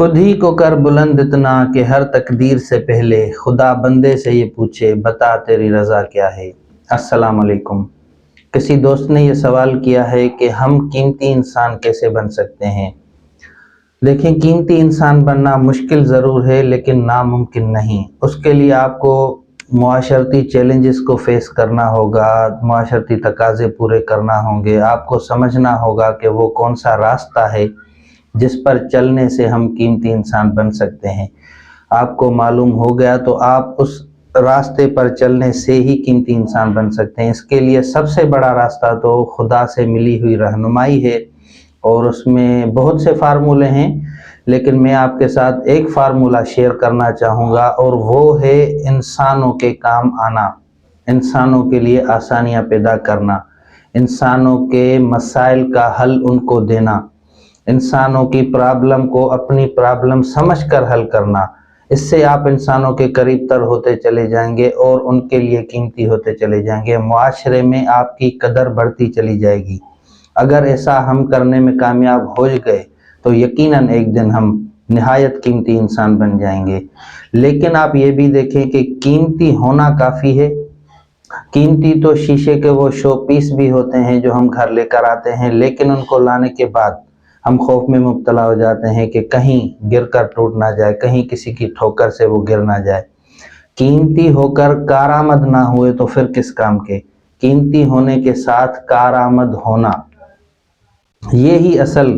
خود ہی کو کر بلند اتنا کہ ہر تقدیر سے پہلے خدا بندے سے یہ پوچھے بتا تیری رضا کیا ہے۔ السلام علیکم۔ کسی دوست نے یہ سوال کیا ہے کہ ہم قیمتی انسان کیسے بن سکتے ہیں؟ دیکھیں، قیمتی انسان بننا مشکل ضرور ہے لیکن ناممکن نہیں۔ اس کے لیے آپ کو معاشرتی چیلنجز کو فیس کرنا ہوگا، معاشرتی تقاضے پورے کرنا ہوں گے، آپ کو سمجھنا ہوگا کہ وہ کون سا راستہ ہے جس پر چلنے سے ہم قیمتی انسان بن سکتے ہیں۔ آپ کو معلوم ہو گیا تو آپ اس راستے پر چلنے سے ہی قیمتی انسان بن سکتے ہیں۔ اس کے لیے سب سے بڑا راستہ تو خدا سے ملی ہوئی رہنمائی ہے، اور اس میں بہت سے فارمولے ہیں، لیکن میں آپ کے ساتھ ایک فارمولہ شیئر کرنا چاہوں گا، اور وہ ہے انسانوں کے کام آنا، انسانوں کے لیے آسانیاں پیدا کرنا، انسانوں کے مسائل کا حل ان کو دینا، انسانوں کی پرابلم کو اپنی پرابلم سمجھ کر حل کرنا۔ اس سے آپ انسانوں کے قریب تر ہوتے چلے جائیں گے اور ان کے لیے قیمتی ہوتے چلے جائیں گے۔ معاشرے میں آپ کی قدر بڑھتی چلی جائے گی۔ اگر ایسا ہم کرنے میں کامیاب ہو گئے تو یقیناً ایک دن ہم نہایت قیمتی انسان بن جائیں گے۔ لیکن آپ یہ بھی دیکھیں کہ قیمتی ہونا کافی ہے؟ قیمتی تو شیشے کے وہ شو پیس بھی ہوتے ہیں جو ہم گھر لے کر آتے ہیں، لیکن ان کو لانے کے بعد ہم خوف میں مبتلا ہو جاتے ہیں کہ کہیں گر کر ٹوٹ نہ جائے، کہیں کسی کی ٹھوکر سے وہ گر نہ جائے۔ قیمتی ہو کر کارآمد نہ ہوئے تو پھر کس کام کے؟ قیمتی ہونے کے ساتھ کارآمد ہونا، یہی اصل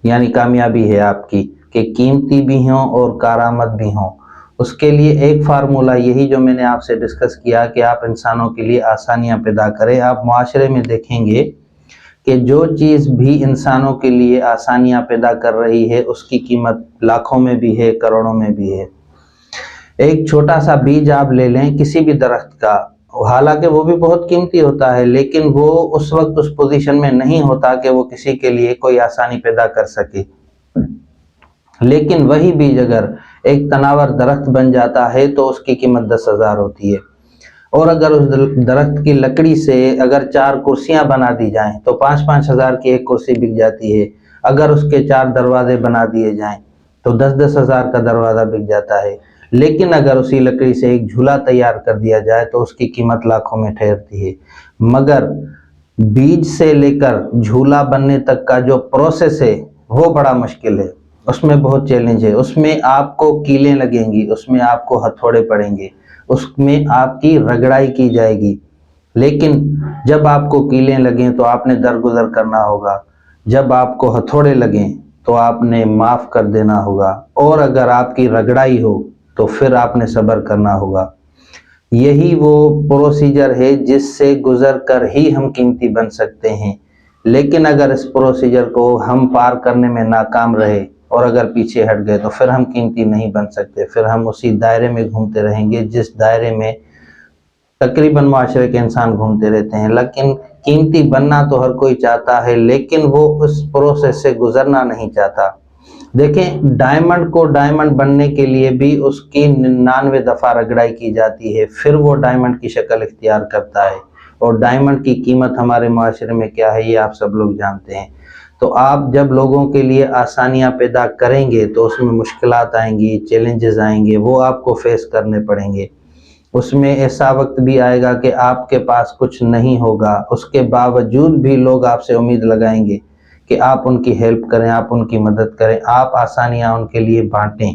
یعنی کامیابی ہے آپ کی، کہ قیمتی بھی ہوں اور کارآمد بھی ہوں۔ اس کے لیے ایک فارمولہ یہی جو میں نے آپ سے ڈسکس کیا کہ آپ انسانوں کے لیے آسانیاں پیدا کریں۔ آپ معاشرے میں دیکھیں گے کہ جو چیز بھی انسانوں کے لیے آسانیاں پیدا کر رہی ہے اس کی قیمت لاکھوں میں بھی ہے، کروڑوں میں بھی ہے۔ ایک چھوٹا سا بیج آپ لے لیں کسی بھی درخت کا، حالانکہ وہ بھی بہت قیمتی ہوتا ہے، لیکن وہ اس وقت اس پوزیشن میں نہیں ہوتا کہ وہ کسی کے لیے کوئی آسانی پیدا کر سکے۔ لیکن وہی بیج اگر ایک تناور درخت بن جاتا ہے تو اس کی قیمت 10,000 ہوتی ہے، اور اگر اس درخت کی لکڑی سے اگر 4 کرسیاں بنا دی جائیں تو 5-5 ہزار کی ایک کرسی بک جاتی ہے۔ اگر اس کے 4 دروازے بنا دیے جائیں تو 10-10 ہزار کا دروازہ بک جاتا ہے۔ لیکن اگر اسی لکڑی سے ایک جھولا تیار کر دیا جائے تو اس کی قیمت لاکھوں میں ٹھہرتی ہے۔ مگر بیج سے لے کر جھولا بننے تک کا جو پروسیس ہے وہ بڑا مشکل ہے، اس میں بہت چیلنج ہے، اس میں آپ کو کیلیں لگیں گی، اس میں آپ کو ہتھوڑے پڑیں گے، اس میں آپ کی رگڑائی کی جائے گی۔ لیکن جب آپ کو کیلیں لگیں تو آپ نے درگزر کرنا ہوگا، جب آپ کو ہتھوڑے لگیں تو آپ نے معاف کر دینا ہوگا، اور اگر آپ کی رگڑائی ہو تو پھر آپ نے صبر کرنا ہوگا۔ یہی وہ پروسیجر ہے جس سے گزر کر ہی ہم قیمتی بن سکتے ہیں۔ لیکن اگر اس پروسیجر کو ہم پار کرنے میں ناکام رہے اور اگر پیچھے ہٹ گئے تو پھر ہم قیمتی نہیں بن سکتے، پھر ہم اسی دائرے میں گھومتے رہیں گے جس دائرے میں تقریباً معاشرے کے انسان گھومتے رہتے ہیں۔ لیکن قیمتی بننا تو ہر کوئی چاہتا ہے، لیکن وہ اس پروسیس سے گزرنا نہیں چاہتا۔ دیکھیں، ڈائمنڈ کو ڈائمنڈ بننے کے لیے بھی اس کی 99 دفعہ رگڑائی کی جاتی ہے، پھر وہ ڈائمنڈ کی شکل اختیار کرتا ہے۔ اور ڈائمنڈ کی قیمت ہمارے معاشرے میں کیا ہے یہ آپ سب لوگ جانتے ہیں۔ تو آپ جب لوگوں کے لیے آسانیاں پیدا کریں گے تو اس میں مشکلات آئیں گی، چیلنجز آئیں گے، وہ آپ کو فیس کرنے پڑیں گے۔ اس میں ایسا وقت بھی آئے گا کہ آپ کے پاس کچھ نہیں ہوگا، اس کے باوجود بھی لوگ آپ سے امید لگائیں گے کہ آپ ان کی ہیلپ کریں، آپ ان کی مدد کریں، آپ آسانیاں ان کے لیے بانٹیں۔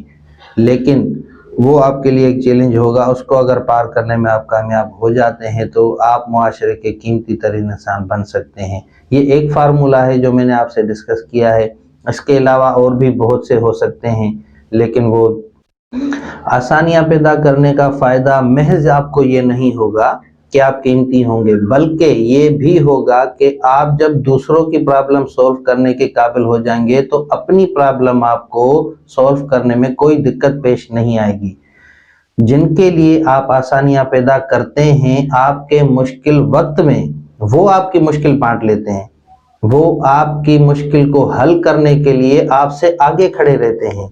لیکن وہ آپ کے لیے ایک چیلنج ہوگا، اس کو اگر پار کرنے میں آپ کامیاب ہو جاتے ہیں تو آپ معاشرے کے قیمتی ترین انسان بن سکتے ہیں۔ یہ ایک فارمولہ ہے جو میں نے آپ سے ڈسکس کیا ہے۔ اس کے علاوہ اور بھی بہت سے ہو سکتے ہیں، لیکن وہ آسانیاں پیدا کرنے کا فائدہ محض آپ کو یہ نہیں ہوگا کہ آپ قیمتی ہوں گے، بلکہ یہ بھی ہوگا کہ آپ جب دوسروں کی پرابلم سولو کرنے کے قابل ہو جائیں گے تو اپنی پرابلم آپ کو سولو کرنے میں کوئی دقت پیش نہیں آئے گی۔ جن کے لیے آپ آسانیاں پیدا کرتے ہیں آپ کے مشکل وقت میں، وہ آپ کی مشکل بانٹ لیتے ہیں، وہ آپ کی مشکل کو حل کرنے کے لیے آپ سے آگے کھڑے رہتے ہیں۔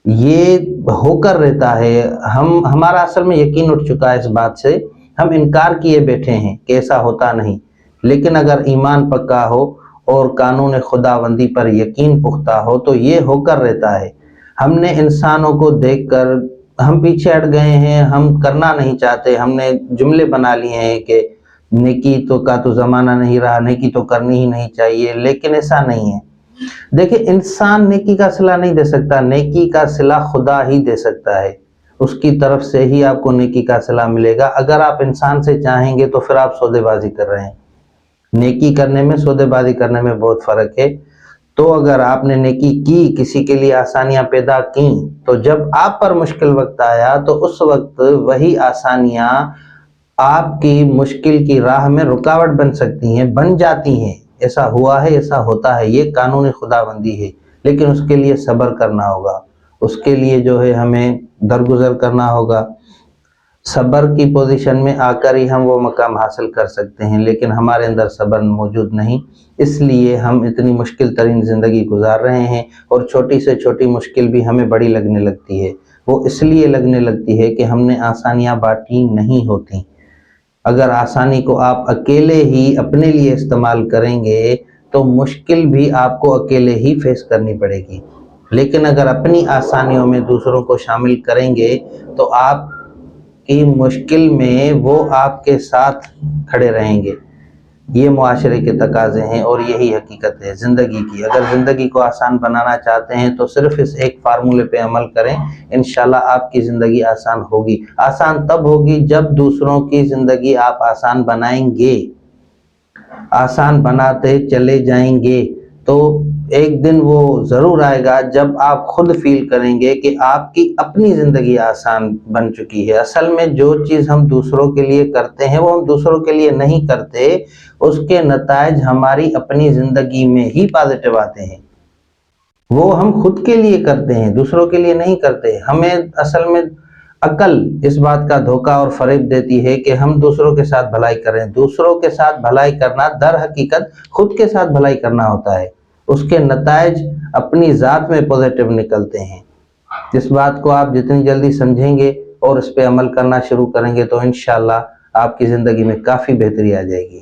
یہ ہو کر رہتا ہے، ہمارا اصل میں یقین اٹھ چکا ہے اس بات سے، ہم انکار کیے بیٹھے ہیں کہ ایسا ہوتا نہیں۔ لیکن اگر ایمان پکا ہو اور قانون خداوندی پر یقین پختہ ہو تو یہ ہو کر رہتا ہے۔ ہم نے انسانوں کو دیکھ کر ہم پیچھے ہٹ گئے ہیں، ہم کرنا نہیں چاہتے، ہم نے جملے بنا لیے ہیں کہ نیکی تو زمانہ نہیں رہا، نیکی تو کرنی ہی نہیں چاہیے، لیکن ایسا نہیں ہے۔ دیکھیں، انسان نیکی کا صلہ نہیں دے سکتا، نیکی کا صلہ خدا ہی دے سکتا ہے، اس کی طرف سے ہی آپ کو نیکی کا صلہ ملے گا۔ اگر آپ انسان سے چاہیں گے تو پھر آپ سودے بازی کر رہے ہیں۔ نیکی کرنے میں سودے بازی کرنے میں بہت فرق ہے۔ تو اگر آپ نے نیکی کی، کسی کے لیے آسانیاں پیدا کی، تو جب آپ پر مشکل وقت آیا تو اس وقت وہی آسانیاں آپ کی مشکل کی راہ میں رکاوٹ بن سکتی ہیں، بن جاتی ہیں۔ ایسا ہوا ہے، ایسا ہوتا ہے، یہ قانون خداوندی ہے، لیکن اس کے لیے صبر کرنا ہوگا، اس کے لیے جو ہے ہمیں درگزر کرنا ہوگا۔ صبر کی پوزیشن میں آ کر ہی ہم وہ مقام حاصل کر سکتے ہیں، لیکن ہمارے اندر صبر موجود نہیں، اس لیے ہم اتنی مشکل ترین زندگی گزار رہے ہیں، اور چھوٹی سے چھوٹی مشکل بھی ہمیں بڑی لگنے لگتی ہے۔ وہ اس لیے لگنے لگتی ہے کہ ہم نے آسانیاں بانٹی نہیں ہوتی۔ اگر آسانی کو آپ اکیلے ہی اپنے لیے استعمال کریں گے تو مشکل بھی آپ کو اکیلے ہی فیس کرنی پڑے گی، لیکن اگر اپنی آسانیوں میں دوسروں کو شامل کریں گے تو آپ کی مشکل میں وہ آپ کے ساتھ کھڑے رہیں گے۔ یہ معاشرے کے تقاضے ہیں اور یہی حقیقت ہے زندگی کی۔ اگر زندگی کو آسان بنانا چاہتے ہیں تو صرف اس ایک فارمولے پہ عمل کریں، انشاءاللہ آپ کی زندگی آسان ہوگی۔ آسان تب ہوگی جب دوسروں کی زندگی آپ آسان بنائیں گے، آسان بناتے چلے جائیں گے، تو ایک دن وہ ضرور آئے گا جب آپ خود فیل کریں گے کہ آپ کی اپنی زندگی آسان بن چکی ہے۔ اصل میں جو چیز ہم دوسروں کے لیے کرتے ہیں وہ ہم دوسروں کے لیے نہیں کرتے، اس کے نتائج ہماری اپنی زندگی میں ہی پازیٹیو آتے ہیں۔ وہ ہم خود کے لیے کرتے ہیں، دوسروں کے لیے نہیں کرتے۔ ہمیں اصل میں عقل اس بات کا دھوکہ اور فریب دیتی ہے کہ ہم دوسروں کے ساتھ بھلائی کریں۔ دوسروں کے ساتھ بھلائی کرنا در حقیقت خود کے ساتھ بھلائی کرنا ہوتا ہے، اس کے نتائج اپنی ذات میں پوزیٹیو نکلتے ہیں۔ اس بات کو آپ جتنی جلدی سمجھیں گے اور اس پہ عمل کرنا شروع کریں گے تو انشاءاللہ آپ کی زندگی میں کافی بہتری آ جائے گی۔